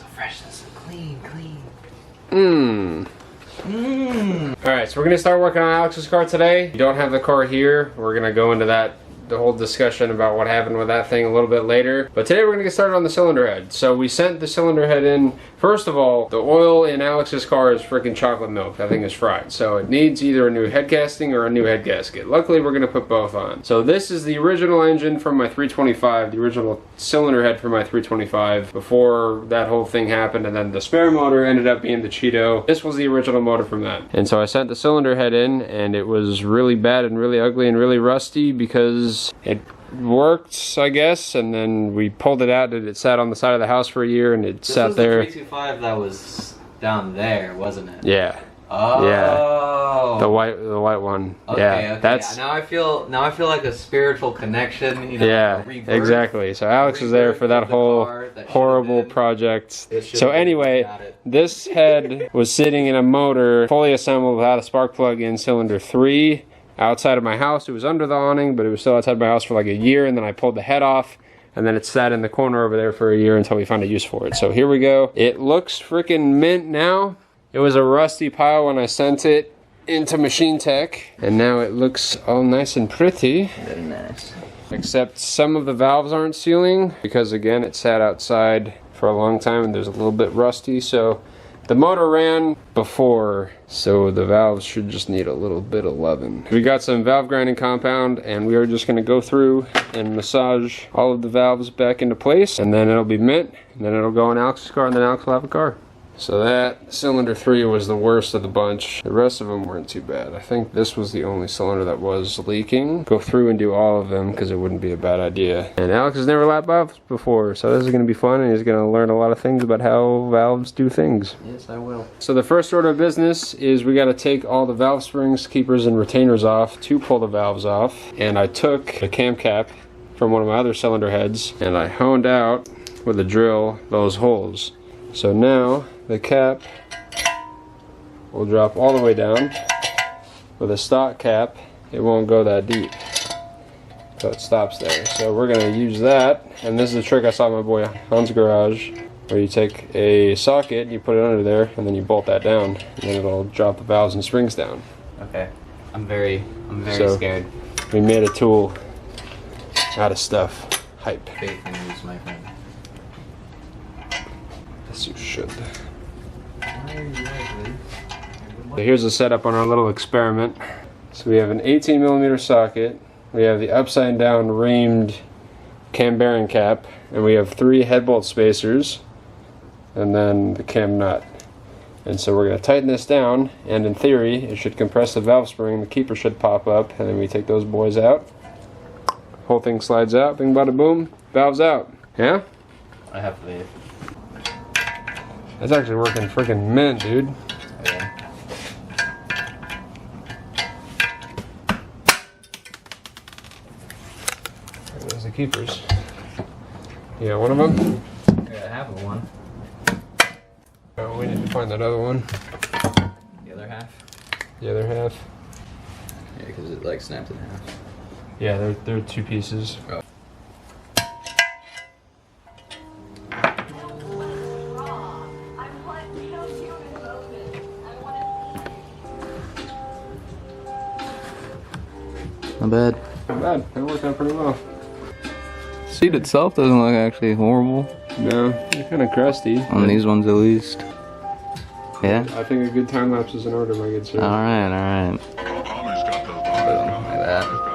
So fresh, so clean. Alright, so we're gonna start working on Alex's car today. You don't have the car here. We're gonna go into the whole discussion about what happened with that thing a little bit later. But today we're gonna get started on the cylinder head. So we sent the cylinder head in. First of all, the oil in Alex's car is freaking chocolate milk. That thing is fried. So it needs either a new head casting or a new head gasket. Luckily, we're gonna put both on. So this is the original engine from my 325, the original cylinder head for my 325 before that whole thing happened, and then the spare motor ended up being the Cheeto. This was the original motor from that. And so I sent the cylinder head in, and it was really bad and really ugly and really rusty because it worked, I guess, and then we pulled it out and it sat on the side of the house for a year, and it sat there. This was the 325 that was down there, wasn't it? Yeah. Oh. Yeah. The white one. Okay, yeah. okay. That's now I feel like a spiritual connection. You know, yeah. Exactly. So Alex was there for that whole horrible project. So anyway, this head was sitting in a motor fully assembled without a spark plug in cylinder 3. Outside of my house. It was under the awning, but it was still outside my house for like a year, and then I pulled the head off, and then it sat in the corner over there for a year until we found a use for it. So here we go. It looks freaking mint now. It was a rusty pile when I sent it into Machine Tech, and now it looks all nice and pretty. Very nice. Except some of the valves aren't sealing, because again, it sat outside for a long time and there's a little bit rusty, so the motor ran before, so the valves should just need a little bit of loving. We got some valve grinding compound, and we are just going to go through and massage all of the valves back into place, and then it'll be mint, and then it'll go in Alex's car, and then Alex will have a car. So that cylinder 3 was the worst of the bunch. The rest of them weren't too bad. I think this was the only cylinder that was leaking. Go through and do all of them because it wouldn't be a bad idea. And Alex has never lapped valves before, so this is going to be fun, and he's going to learn a lot of things about how valves do things. Yes, I will. So the first order of business is we got to take all the valve springs, keepers, and retainers off to pull the valves off. And I took a cam cap from one of my other cylinder heads, and I honed out with a drill those holes. So now the cap will drop all the way down. With a stock cap, it won't go that deep, so it stops there. So we're going to use that, and this is a trick I saw at my boy Hans' garage, where you take a socket, you put it under there, and then you bolt that down, and then it'll drop the valves and springs down. Okay, I'm very scared. We made a tool out of stuff. Hype. Faith in you, my friend. Yes, you should. So here's the setup on our little experiment. So we have an 18mm socket, we have the upside down reamed cam bearing cap, and we have 3 head bolt spacers, and then the cam nut. And so we're going to tighten this down, and in theory it should compress the valve spring, the keeper should pop up, and then we take those boys out. Whole thing slides out, bing bada boom, valves out. Yeah? I have faith. That's actually working freaking mint, dude. Yeah. There's the keepers. You got one of them? I have one. Oh, we need to find that other one. The other half? The other half. Yeah, because it like snapped in half. Yeah, they're 2 pieces. Oh. Not bad. Not bad. It worked out pretty well. Seat itself doesn't look actually horrible. No, it's kind of crusty. On these ones at least. Yeah? I think a good time lapse is in order, my good sir. Alright. Homage got those like that.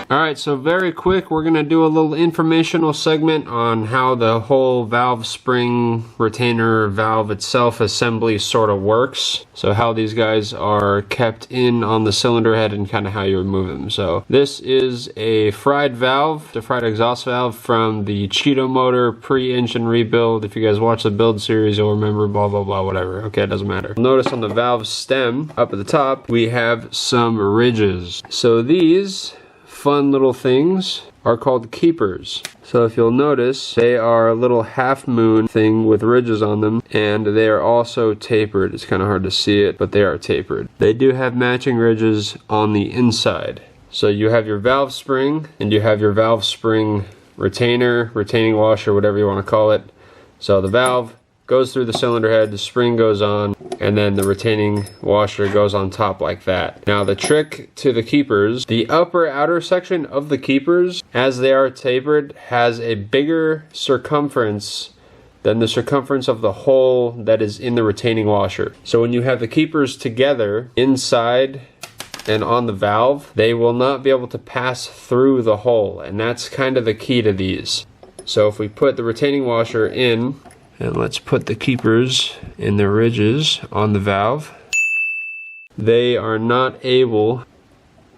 Alright, so very quick, we're going to do a little informational segment on how the whole valve spring retainer valve itself assembly sort of works. So how these guys are kept in on the cylinder head and kind of how you remove them. So this is a fried valve, a fried exhaust valve from the Cheeto motor pre-engine rebuild. If you guys watch the build series, you'll remember blah blah blah whatever. Okay, it doesn't matter. Notice on the valve stem up at the top, we have some ridges. So these fun little things are called keepers. So if you'll notice, they are a little half moon thing with ridges on them, and they are also tapered. It's kind of hard to see it, but they are tapered. They do have matching ridges on the inside. So you have your valve spring, and you have your valve spring retainer, retaining washer, whatever you want to call it. So the valve goes through the cylinder head, the spring goes on, and then the retaining washer goes on top like that. Now the trick to the keepers, the upper outer section of the keepers, as they are tapered, has a bigger circumference than the circumference of the hole that is in the retaining washer. So when you have the keepers together inside and on the valve, they will not be able to pass through the hole, and that's kind of the key to these. So if we put the retaining washer in, and let's put the keepers in the ridges on the valve, they are not able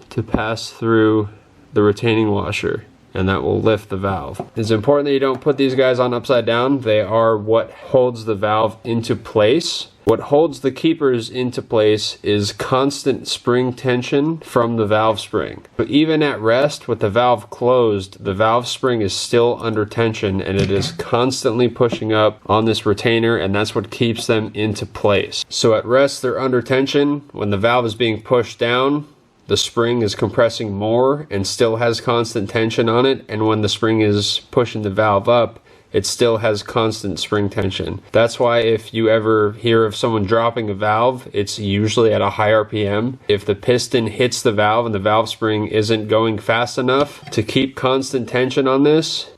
to pass through the retaining washer, and that will lift the valve. It's important that you don't put these guys on upside down. They are what holds the valve into place. What holds the keepers into place is constant spring tension from the valve spring. But even at rest with the valve closed, the valve spring is still under tension, and it is constantly pushing up on this retainer, and that's what keeps them into place. So at rest they're under tension. When the valve is being pushed down, the spring is compressing more and still has constant tension on it, and when the spring is pushing the valve up, it still has constant spring tension. That's why if you ever hear of someone dropping a valve, it's usually at a high RPM. If the piston hits the valve and the valve spring isn't going fast enough to keep constant tension on this,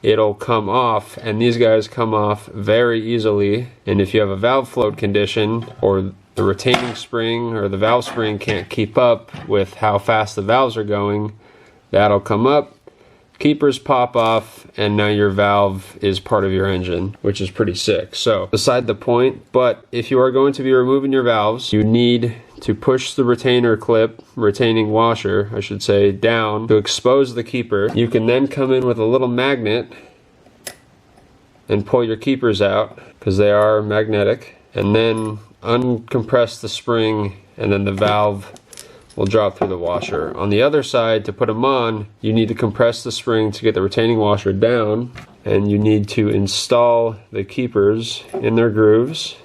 it'll come off, and these guys come off very easily. And if you have a valve float condition, or the retaining spring or the valve spring can't keep up with how fast the valves are going, that'll come up, keepers pop off, and now your valve is part of your engine, which is pretty sick. So beside the point, but if you are going to be removing your valves, you need to push the retainer clip, retaining washer I should say, down to expose the keeper. You can then come in with a little magnet and pull your keepers out, because they are magnetic, and then uncompress the spring, and then the valve will drop through the washer. On the other side, to put them on, you need to compress the spring to get the retaining washer down, and you need to install the keepers in their grooves,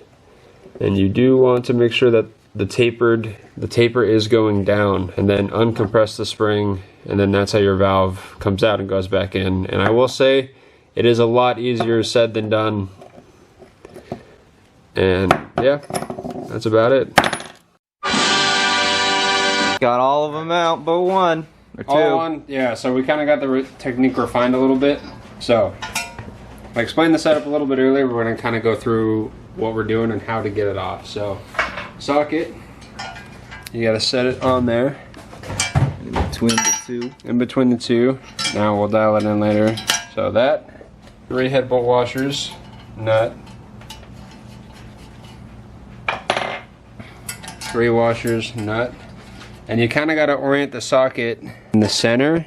and you do want to make sure that the taper is going down, and then uncompress the spring, and then that's how your valve comes out and goes back in. And I will say, it is a lot easier said than done. And yeah, that's about it. Got all of them out but one or two. All one, yeah, so we kind of got the technique refined a little bit. So I explained the setup a little bit earlier. We're going to kind of go through what we're doing and how to get it off. So socket, you got to set it on there. In between the two. In between the two. Now we'll dial it in later. So that, 3 head bolt washers, nut, 3 washers, nut. And you kind of got to orient the socket in the center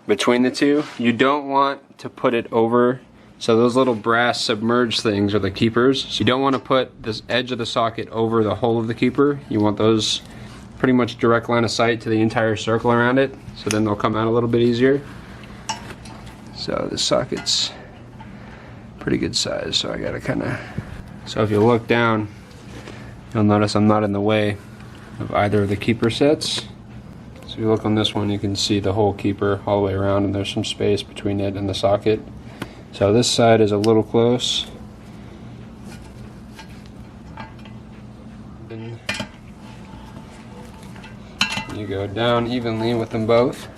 between the two. You don't want to put it over. So those little brass submerged things are the keepers. So you don't want to put this edge of the socket over the hole of the keeper. You want those pretty much direct line of sight to the entire circle around it. So then they'll come out a little bit easier. So the socket's pretty good size. So I got to kind of... So if you look down, you'll notice I'm not in the way of either of the keeper sets. So if you look on this one, you can see the whole keeper all the way around, and there's some space between it and the socket. So this side is a little close. And you go down evenly with them both.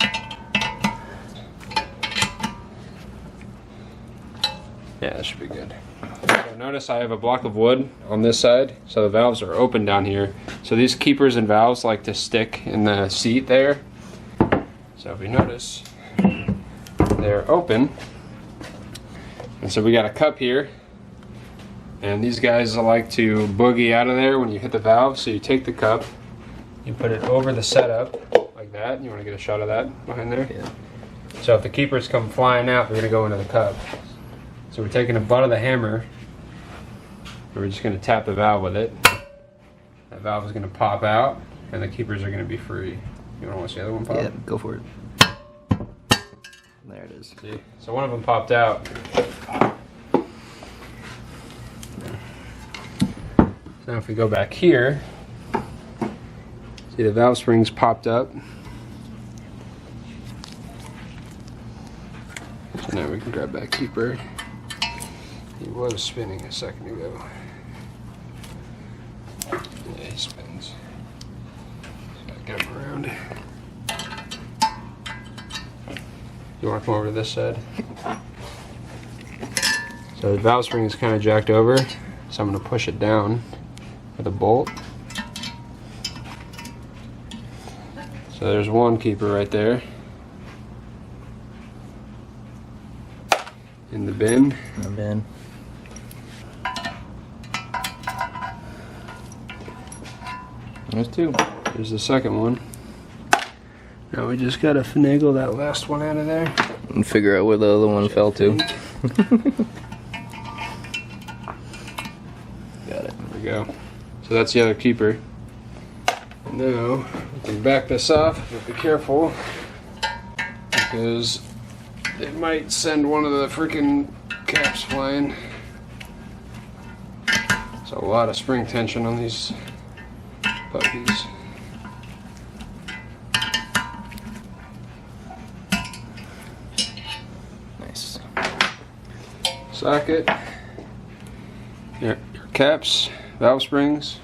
Yeah, that should be good. So notice I have a block of wood on this side, so the valves are open down here. So these keepers and valves like to stick in the seat there. So if you notice, they're open. And so we got a cup here, and these guys like to boogie out of there when you hit the valve. So you take the cup, you put it over the setup like that. You want to get a shot of that behind there? Yeah. So if the keepers come flying out, they're going to go into the cup. So we're taking the butt of the hammer, and we're just going to tap the valve with it. That valve is going to pop out, and the keepers are going to be free. You want to watch the other one pop? Yeah, go for it. There it is. See? So one of them popped out. Now if we go back here, see the valve springs popped up. So now we can grab that keeper. He was spinning a second ago. Yeah, he spins. So I get him around. You want to come over to this side? So the valve spring is kind of jacked over, so I'm going to push it down with a bolt. So there's one keeper right there in the bin. The bin. There's two. There's the second one. Now we just gotta finagle that last one out of there. And figure out where the other one fell to. Got it. There we go. So that's the other keeper. Now we can back this off, but be careful because it might send one of the freaking caps flying. So a lot of spring tension on these puppies. Nice. Socket, your caps, valve springs,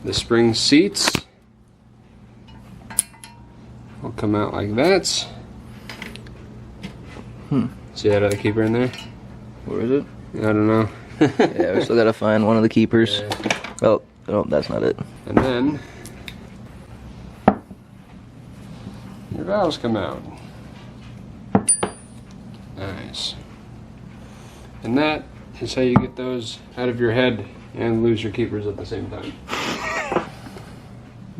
the spring seats will come out like that. See that other keeper in there? Where is it? I don't know. Yeah, we still gotta find one of the keepers. Yeah. Oh, oh, that's not it. And then your valves come out. Nice. And that is how you get those out of your head and lose your keepers at the same time.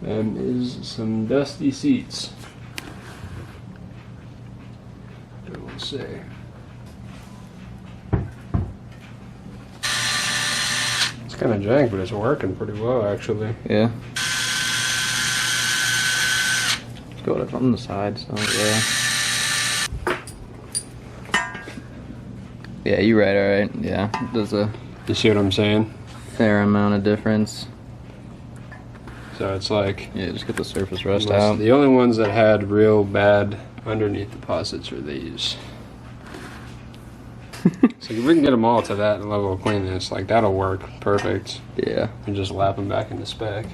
That is some dusty seats. I will say. It's kind of jank, but it's working pretty well actually. Yeah. Got it from the side, so yeah. Yeah, you're right, alright. Yeah, there's a You see what I'm saying? fair amount of difference. So it's like Yeah, just get the surface rust out. the only ones that had real bad underneath deposits are these. So if we can get them all to that level of cleanness, like that'll work perfect. Yeah. And just lap them back into spec.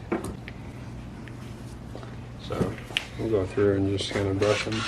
So we'll go through and just kind of brush them.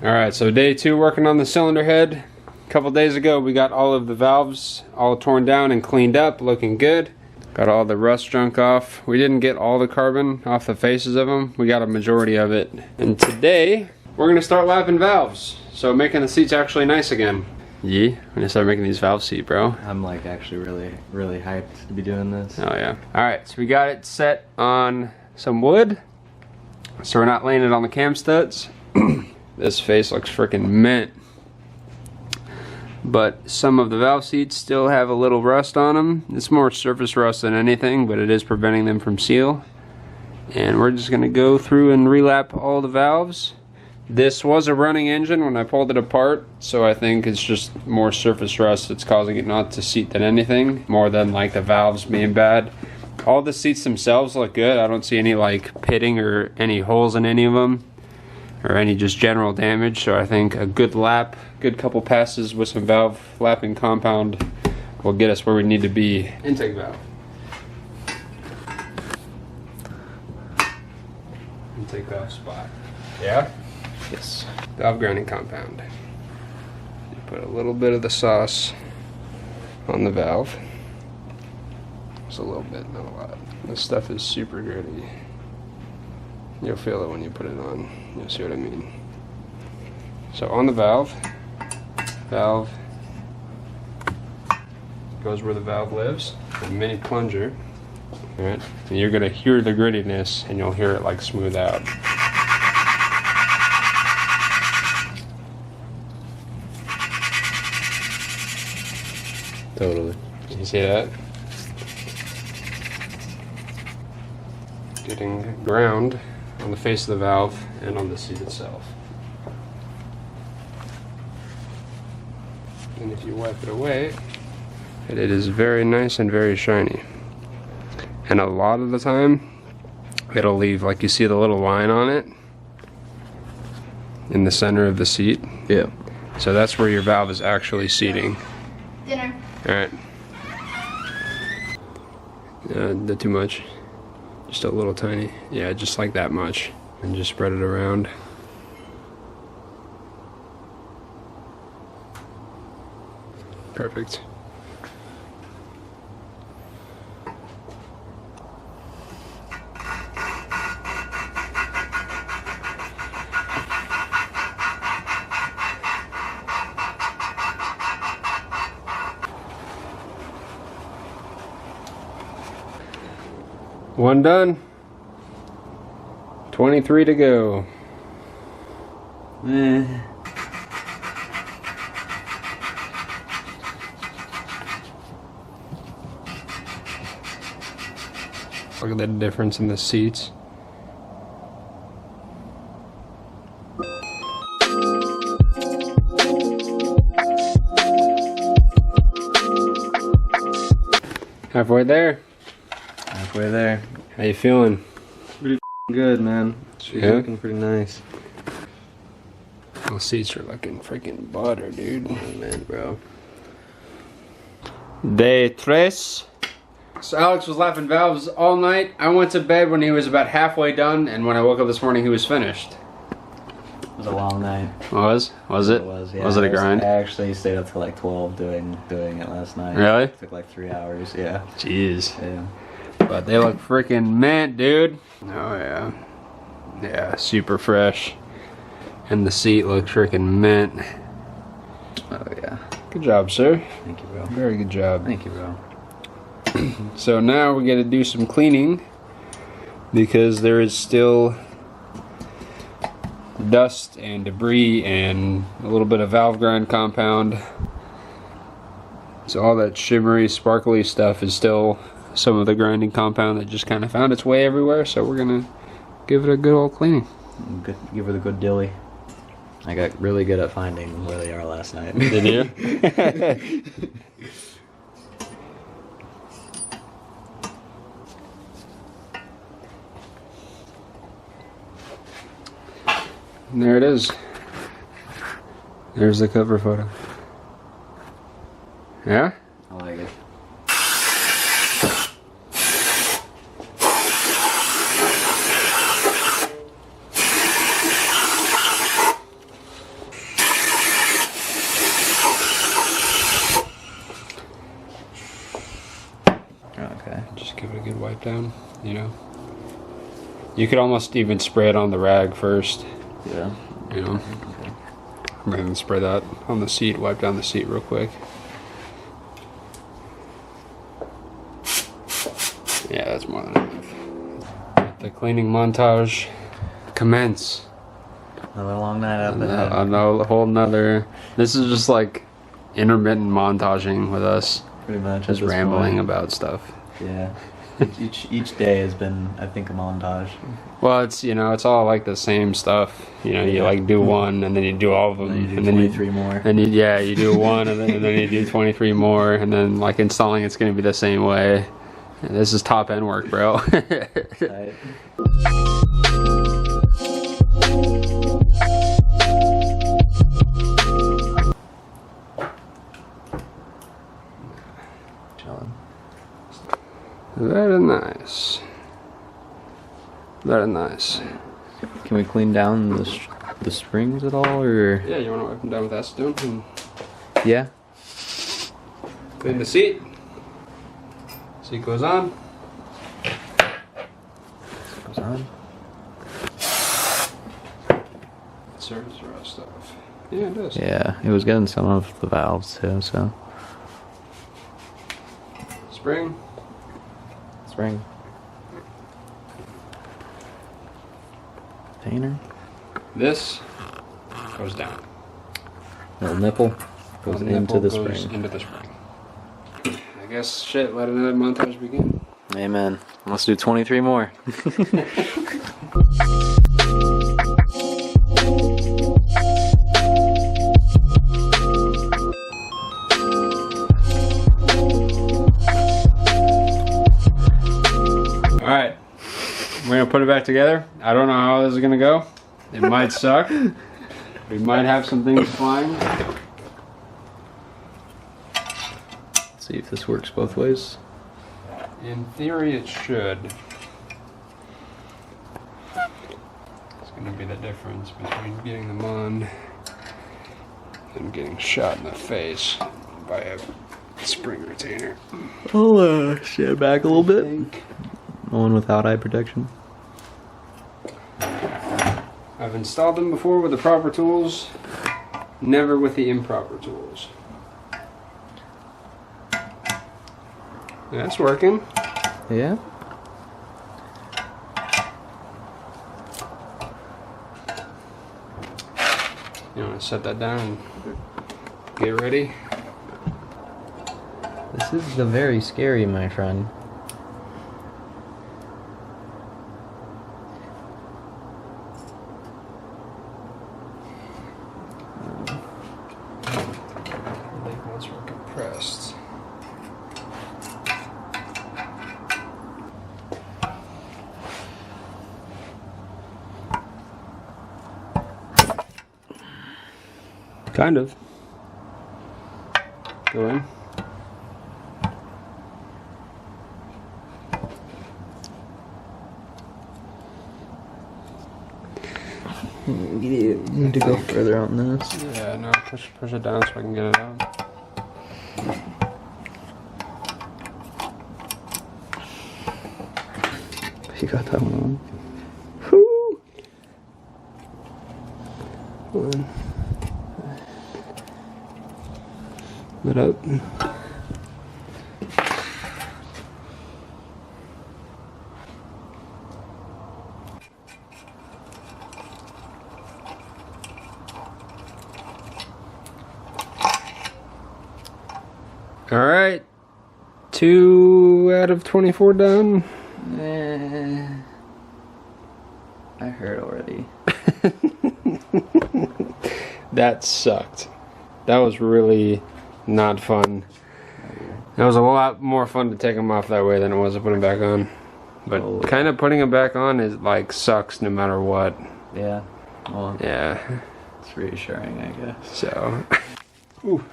Alright, so day 2 working on the cylinder head. A couple days ago we got all of the valves all torn down and cleaned up, looking good. Got all the rust junk off. We didn't get all the carbon off the faces of them. We got a majority of it. And today we're going to start lapping valves. So making the seats actually nice again. Yeah, we're going to start making these valve seat, bro. I'm like actually really hyped to be doing this. Oh yeah. Alright, so we got it set on some wood. So we're not laying it on the cam studs. This face looks freaking mint. But some of the valve seats still have a little rust on them. It's more surface rust than anything, but it is preventing them from seal. And we're just gonna go through and relap all the valves. This was a running engine when I pulled it apart, so I think it's just more surface rust that's causing it not to seat than anything, more than like the valves being bad. All the seats themselves look good. I don't see any like pitting or any holes in any of them, or any just general damage. So I think a good lap, good couple passes with some valve lapping compound will get us where we need to be. Intake valve. Intake valve spot. Yeah? Yes. Valve grounding compound. You put a little bit of the sauce on the valve. Just a little bit, not a lot. This stuff is super gritty. You'll feel it when you put it on. You'll see what I mean. So on the valve goes where the valve lives, a mini plunger. Alright, and you're gonna hear the grittiness and you'll hear it like smooth out. Totally. You see that? Getting ground on the face of the valve and on the seat itself. And if you wipe it away, it is very nice and very shiny. And a lot of the time, it'll leave, like you see the little line on it in the center of the seat. Yeah. So that's where your valve is actually seating. Dinner. Alright. Not too much. Just a little tiny. Yeah, just like that much. And just spread it around. Perfect. One done. 23 to go. Look at the difference in the seats. Halfway there. Halfway there. How you feeling? Pretty good, man. She's Yeah? looking pretty nice. Those seats are looking freaking butter, dude. Oh, man, bro. Day tres. So Alex was lapping valves all night. I went to bed when he was about halfway done, and when I woke up this morning, he was finished. It was a long night. Was it? It was, yeah. Was it a grind? I actually stayed up till like 12 doing it last night. Really? It took like 3 hours, yeah. Jeez. Yeah. But they look freaking mint, dude. Oh yeah. Yeah, super fresh. And the seat looks freaking mint. Oh, yeah. Good job, sir. Thank you, bro. Very good job. Thank you, bro. So now we're gonna do some cleaning because there is still dust and debris and a little bit of valve grind compound. So all that shimmery, sparkly stuff is still some of the grinding compound that just kind of found its way everywhere. So we're gonna give it a good old cleaning. Good, give her the good dilly. I got really good at finding where they are last night. Did you? And there it is. There's the cover photo. Yeah? I like it. Okay. Just give it a good wipe down, you know. You could almost even spray it on the rag first, Yeah. you know. I'm gonna spray that on the seat, wipe down the seat real quick. Yeah, that's more than enough. Let the cleaning montage commence. Another long night out there. I know, a whole nother. This is just like intermittent montaging with us, Pretty much. just at this rambling point. about stuff. Yeah. Each day has been, I think, a montage. Well, it's, you know, it's all like the same stuff. You know, you Yeah. like do one and then you do all of them, And then you do and then 23 more. And you do one and then you do 23 more, and then like installing it's gonna be the same way. And this is top end work, bro. Right. Chilling. Very nice. Very nice. Can we clean down the springs at all, or? Yeah, you want to wipe them down with acetone and Yeah. clean the seat. Seat goes on. Goes on. Surface rust off. Yeah, it does. Yeah, it was getting some of the valves too. So. Spring. Spring. Painter. This goes down. Little nipple goes The into nipple the goes spring. Into the spring. guess shit, let another montage begin. Amen. Let's do 23 more. Alright, we're gonna put it back together. I don't know how this is gonna go. It might suck. We might have some things flying. Let's see if this works both ways. In theory, it should. It's gonna be the difference between getting them on and getting shot in the face by a spring retainer. I'll stand back a little bit. One without eye protection. I've installed them before with the proper tools, never with the improper tools. That's working. Yeah? You want to set that down and get ready? This is very scary, my friend. Once we're compressed. Kind of. Go in. You need to go further on this. Yeah, no, push it down so I can get it out. You got that one on. Whoo! One. It up. All right, 2 out of 24 done. I heard already. That sucked. That was really not fun. It was a lot more fun to take them off that way than it was to put them back on. But kind of putting them back on is like sucks no matter what. Yeah. Well, Yeah. it's reassuring, I guess. So. Ooh.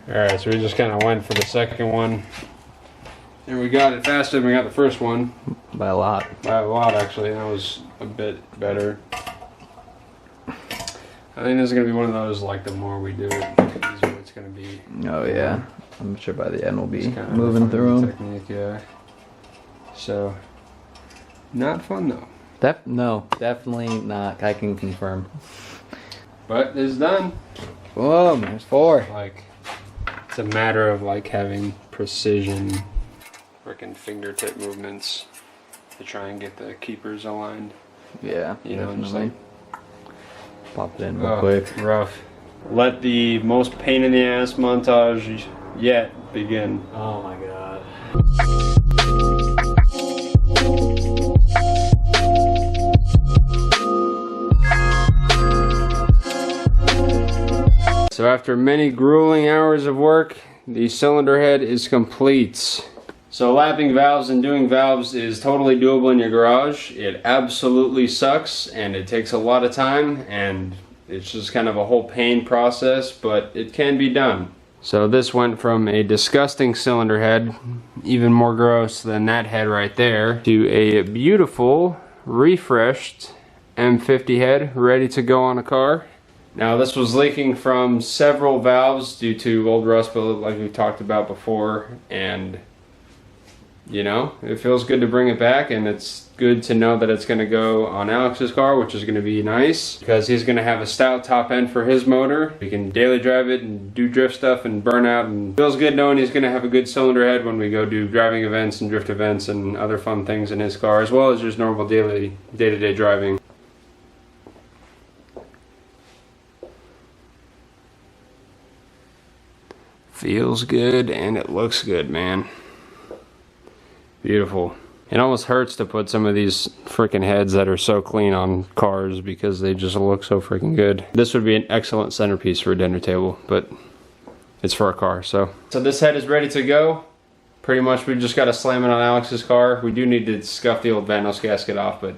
Alright, so we just kind of went for the second one. And we got it faster than we got the first one. By a lot. By a lot, actually. That was a bit better. I think this is going to be one of those, like, the more we do it, the easier it's going to be. Oh, yeah. I'm sure by the end we'll be It's kind of moving through them. technique, yeah. So, not fun, though. No, definitely not. I can confirm. But it's done. Whoa, there's 4. Like, it's a matter of, like, having precision, freaking fingertip movements to try and get the keepers aligned. Yeah, You know what I'm definitely. saying? Pop it in real Oh, quick. rough. Let the most pain in the ass montage yet begin. Oh my god. So after many grueling hours of work, the cylinder head is complete. So lapping valves and doing valves is totally doable in your garage. It absolutely sucks and it takes a lot of time and it's just kind of a whole pain process, but it can be done. So this went from a disgusting cylinder head, even more gross than that head right there, to a beautiful, refreshed M50 head ready to go on a car. Now this was leaking from several valves due to old rust buildup like we talked about before, and you know, it feels good to bring it back, and it's good to know that it's going to go on Alex's car, which is going to be nice because he's going to have a stout top end for his motor. We can daily drive it and do drift stuff and burn out, and feels good knowing he's going to have a good cylinder head when we go do driving events and drift events and other fun things in his car, as well as just normal daily day-to-day driving. feels good and it looks good, man. Beautiful. It almost hurts to put some of these freaking heads that are so clean on cars because they just look so freaking good. This would be an excellent centerpiece for a dinner table, but it's for a car, so. So this head is ready to go. Pretty much we just gotta slam it on Alex's car. We do need to scuff the old Vanos gasket off, but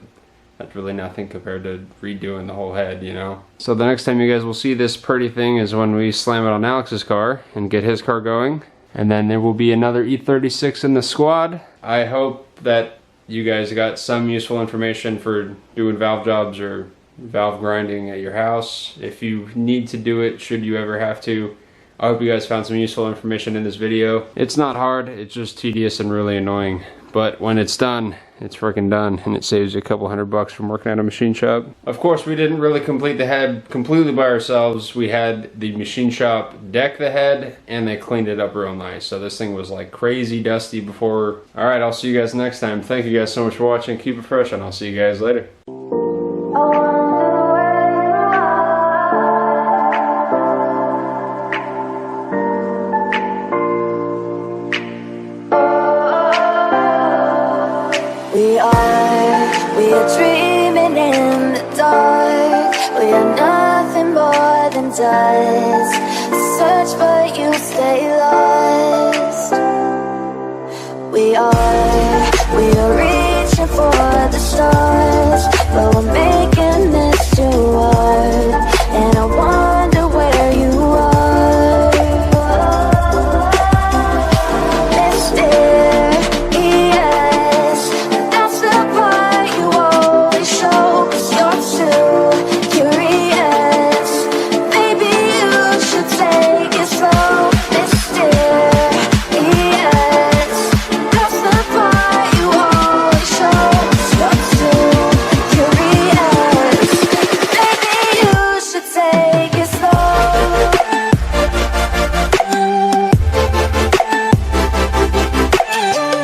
that's really nothing compared to redoing the whole head, you know? So the next time you guys will see this pretty thing is when we slam it on Alex's car and get his car going. And then there will be another E36 in the squad. I hope that you guys got some useful information for doing valve jobs or valve grinding at your house. If you need to do it, should you ever have to, I hope you guys found some useful information in this video. It's not hard, it's just tedious and really annoying. But when it's done, it's freaking done, and it saves you a couple $100 from working at a machine shop. Of course, we didn't really complete the head completely by ourselves. We had the machine shop deck the head, and they cleaned it up real nice. So this thing was like crazy dusty before. All right, I'll see you guys next time. Thank you guys so much for watching. Keep it fresh, and I'll see you guys later. We are dreaming in the dark. We are nothing more than dust. Search but you stay